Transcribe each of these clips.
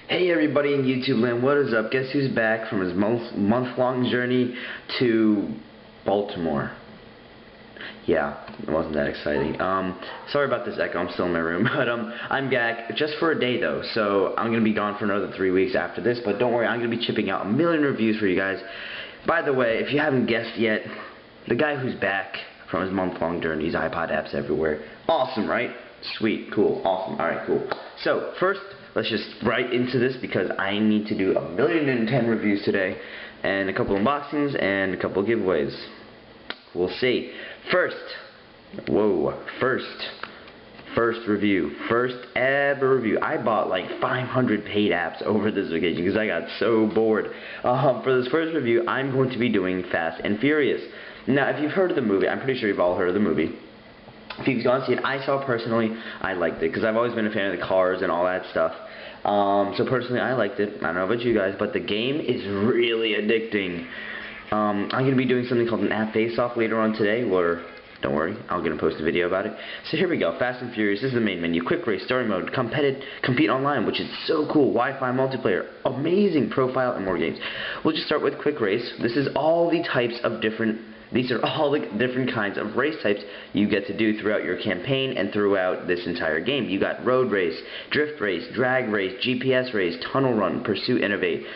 Hey everybody in YouTube land, what is up? Guess who's back from his month-long journey to Baltimore? Yeah, it wasn't that exciting. Sorry about this echo, I'm still in my room, but I'm back just for a day though, so I'm gonna be gone for another 3 weeks after this, but don't worry, I'm gonna be chipping out a million reviews for you guys. By the way, if you haven't guessed yet, the guy who's back from his month-long journey is IpodAppsEverywhere. Awesome, right? Sweet, cool, awesome, alright, cool. So, first, let's just right into this because I need to do 1,010,000 reviews today, and a couple unboxings, and a couple giveaways. We'll see. First review, first ever review. I bought like 500 paid apps over this vacation because I got so bored. For this first review, I'm going to be doing Fast and Furious. Now, if you've heard of the movie, I'm pretty sure you've all heard of the movie. If you've gone to see it, I saw personally, I liked it because I've always been a fan of the cars and all that stuff. So personally, I liked it. I don't know about you guys, but the game is really addicting. I'm going to be doing something called an app face-off later on today, or don't worry, I'm going to post a video about it. So here we go, Fast and Furious, this is the main menu. Quick race, story mode, compete online, which is so cool, Wi-Fi multiplayer, amazing profile, and more games. We'll just start with quick race. This is all the types of these are all the different kinds of race types you get to do throughout your campaign and throughout this entire game. You got road race, drift race, drag race, GPS race, tunnel run, pursue, innovate.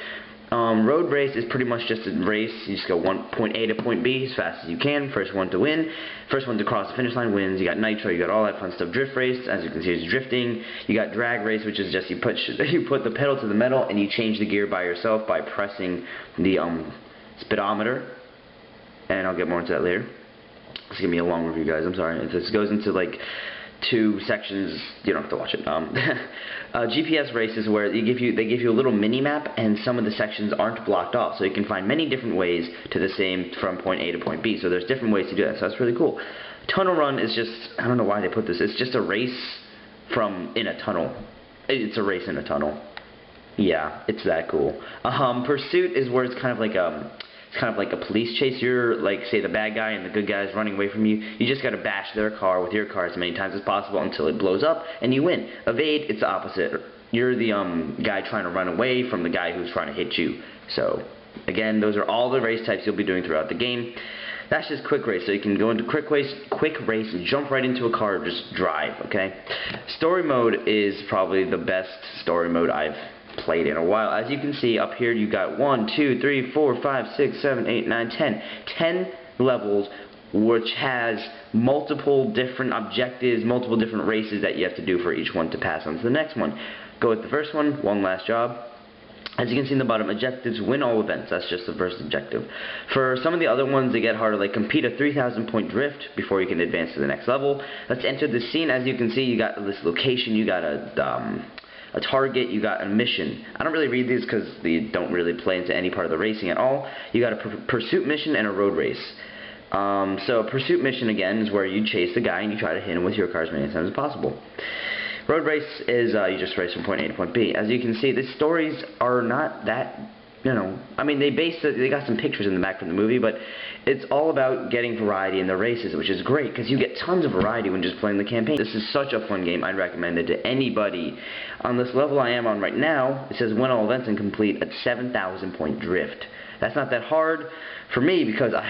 Road race is pretty much just a race. You just go point A to point B as fast as you can. First one to win. First one to cross the finish line wins. You got nitro, you got all that fun stuff. Drift race, as you can see, is drifting. You got drag race, which is just you put the pedal to the metal and you change the gear by yourself by pressing the speedometer. And I'll get more into that later. This is gonna be a long review, guys. I'm sorry. This goes into like 2 sections. You don't have to watch it. GPS race is where they give you a little mini map, and some of the sections aren't blocked off, so you can find many different ways to the same from point A to point B. So there's different ways to do that. So that's really cool. Tunnel run is just, I don't know why they put this. It's just a race in a tunnel. It's a race in a tunnel. Yeah, it's that cool. Pursuit is where it's kind of like a police chase. You're like, say, the bad guy and the good guy's running away from you. You just gotta bash their car with your car as many times as possible until it blows up and you win. Evade, it's the opposite. You're the guy trying to run away from the guy who's trying to hit you. So again, those are all the race types you'll be doing throughout the game. That's just quick race. So you can go into quick race and jump right into a car, just drive, okay? Story mode is probably the best story mode I've played in a while. As you can see up here, you got 1, 2, 3, 4, 5, 6, 7, 8, 9, 10 levels, which has multiple different objectives, multiple different races that you have to do for each one to pass on to the next one. Go with the first one last job. As you can see in the bottom, objectives, win all events. That's just the first objective. For some of the other ones, they get harder, like complete a 3,000 point drift before you can advance to the next level. Let's enter the scene. As you can see, you got this location, you got a target, you got a mission. I don't really read these because they don't really play into any part of the racing at all. You got a pursuit mission and a road race. So a pursuit mission, again, is where you chase the guy and you try to hit him with your car as many times as possible. Road race is you just race from point A to point B. As you can see, the stories are not that, I mean, they got some pictures in the back from the movie, but it's all about getting variety in the races, which is great because you get tons of variety when just playing the campaign. This is such a fun game. I'd recommend it to anybody. On this level I am on right now, it says win all events and complete a 7,000 point drift. That's not that hard for me because I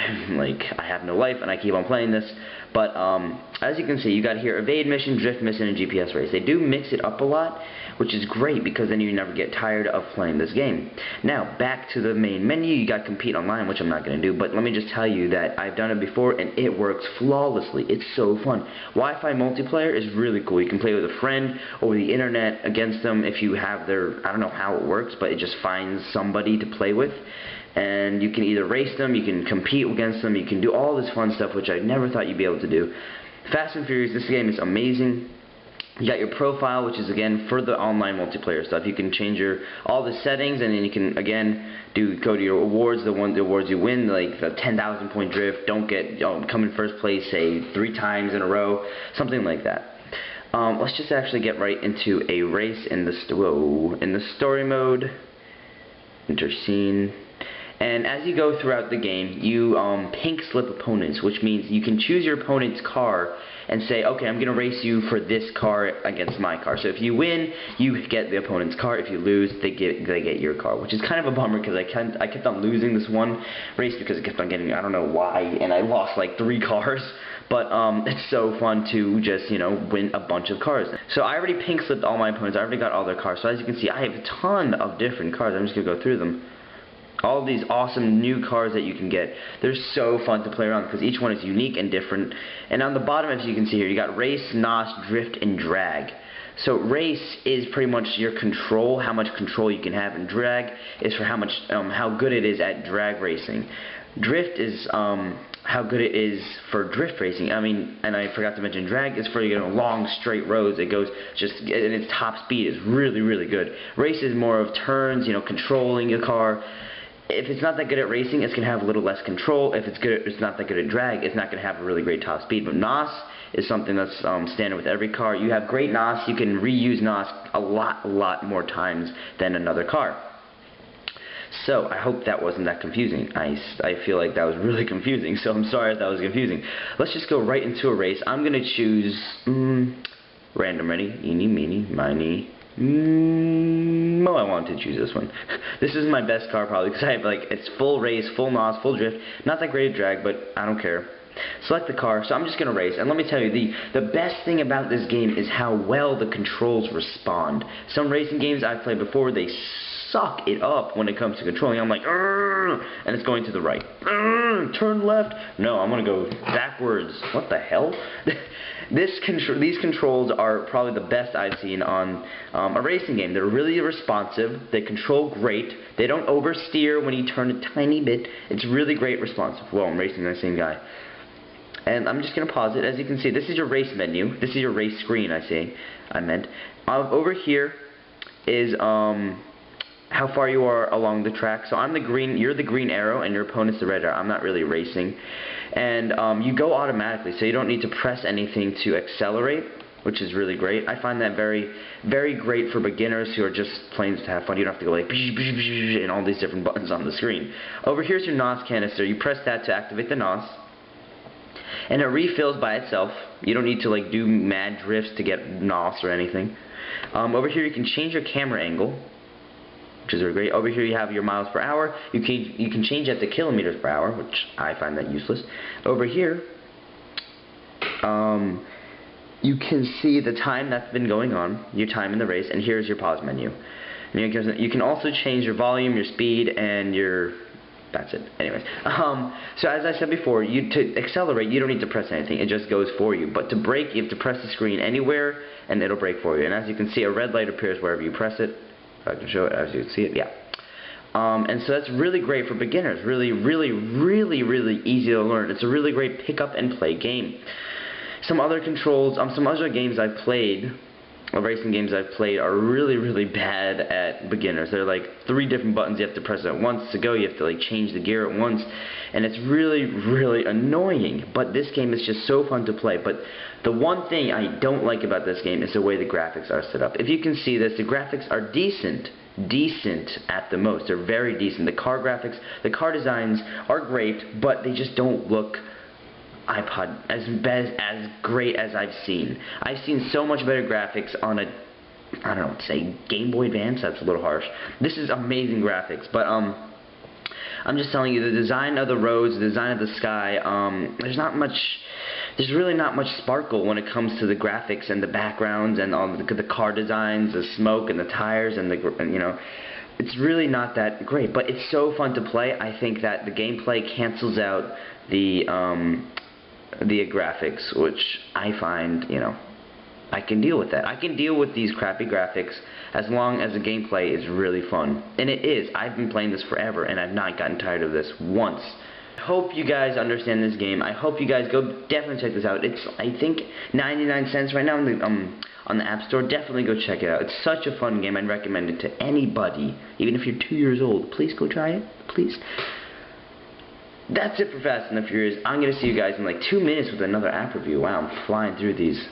have no life and I keep on playing this. But as you can see, you got here evade mission, drift mission, and GPS race. They do mix it up a lot, which is great because then you never get tired of playing this game. Now, back to the main menu, you got compete online, which I'm not going to do, but let me just tell you that I've done it before and it works flawlessly. It's so fun. Wi-Fi multiplayer is really cool. You can play with a friend over the internet against them if you have I don't know how it works, but it just finds somebody to play with. And you can either race them, you can compete against them, you can do all this fun stuff which I never thought you'd be able to do. Fast and Furious, this game is amazing. You got your profile, which is again for the online multiplayer stuff. You can change all the settings, and then you can again go to your awards, the awards you win, like the 10,000 point drift. Don't come in first place, say 3 times in a row, something like that. Let's just actually get right into a race in the story mode. Enter scene. And as you go throughout the game, you pink slip opponents, which means you can choose your opponent's car and say, okay, I'm going to race you for this car against my car. So if you win, you get the opponent's car. If you lose, they get your car, which is kind of a bummer because I kept on losing this one race because it kept on getting, I don't know why, and I lost like 3 cars. But it's so fun to just, you know, win a bunch of cars. So I already pink slipped all my opponents. I already got all their cars. So as you can see, I have a ton of different cars. I'm just going to go through them. All these awesome new cars that you can get. They're so fun to play around because each one is unique and different. And on the bottom, as you can see here, you got race, nos, drift, and drag. So race is pretty much your control, how much control you can have, and drag is for how good it is at drag racing. Drift is how good it is for drift racing. I mean, and I forgot to mention, drag is for, you know, long straight roads. It goes just, and its top speed is really, really good. Race is more of turns, you know, controlling your car. If it's not that good at racing, it's going to have a little less control. If it's not that good at drag, it's not going to have a really great top speed. But nos is something that's standard with every car. You have great nos. You can reuse nos a lot more times than another car. So, I hope that wasn't that confusing. I feel like that was really confusing, so I'm sorry if that was confusing. Let's just go right into a race. I'm going to choose random. Ready? Eeny, meeny, miny. Oh, I wanted to choose this one. This is my best car probably because I have, like, it's full race, full nos, full drift. Not that great at drag, but I don't care. Select the car, so I'm just going to race. And let me tell you, the best thing about this game is how well the controls respond. Some racing games I've played before, they suck it up when it comes to controlling. I'm like, and it's going to the right. Turn left. No, I'm going to go backwards. What the hell? These controls are probably the best I've seen on a racing game. They're really responsive. They control great. They don't oversteer when you turn a tiny bit. It's really great responsive. Well, I'm racing the same guy. And I'm just going to pause it. As you can see, this is your race menu. This is your race screen, I meant. Over here is how far you are along the track. So I'm the green, you're the green arrow, and your opponent's the red arrow. I'm not really racing. And you go automatically, so you don't need to press anything to accelerate, which is really great. I find that very, very great for beginners who are just playing to have fun. You don't have to go like and all these different buttons on the screen. Over here's your NOS canister. You press that to activate the NOS. And it refills by itself. You don't need to like do mad drifts to get NOS or anything. Over here you can change your camera angle, which is really great. Over here you have your miles per hour. You can change that to kilometers per hour, which I find that useless. Over here, you can see the time that's been going on, your time in the race, and here's your pause menu. And you can also change your volume, your speed, and your... That's it. Anyways, so as I said before, to accelerate, you don't need to press anything. It just goes for you. But to brake, you have to press the screen anywhere, and it'll brake for you. And as you can see, a red light appears wherever you press it. If I can show it, as you can see it, yeah. And so that's really great for beginners. Really, really, really, really easy to learn. It's a really great pick up and play game. Some other controls, some other games I've played, racing games I've played, are really, really bad at beginners. They're like 3 different buttons you have to press at once to go. You have to like change the gear at once, and it's really, really annoying. But this game is just so fun to play. But the one thing I don't like about this game is the way the graphics are set up. If you can see this, the graphics are decent at the most. They're very decent. The car graphics, the car designs are great, but they just don't look iPod as great as I've seen. I've seen so much better graphics on a, I don't know, say Game Boy Advance. That's a little harsh. This is amazing graphics, but I'm just telling you, the design of the roads, the design of the sky, there's really not much sparkle when it comes to the graphics and the backgrounds and all the car designs, the smoke and the tires and you know, it's really not that great. But it's so fun to play. I think that the gameplay cancels out the graphics, which I find, you know, I can deal with that. I can deal with these crappy graphics as long as the gameplay is really fun. And it is. I've been playing this forever, and I've not gotten tired of this once. I hope you guys understand this game. I hope you guys go definitely check this out. It's, I think, 99 cents right now on the App Store. Definitely go check it out. It's such a fun game. I'd recommend it to anybody, even if you're 2 years old. Please go try it. Please. That's it for Fast and the Furious. I'm going to see you guys in like 2 minutes with another app review. Wow, I'm flying through these.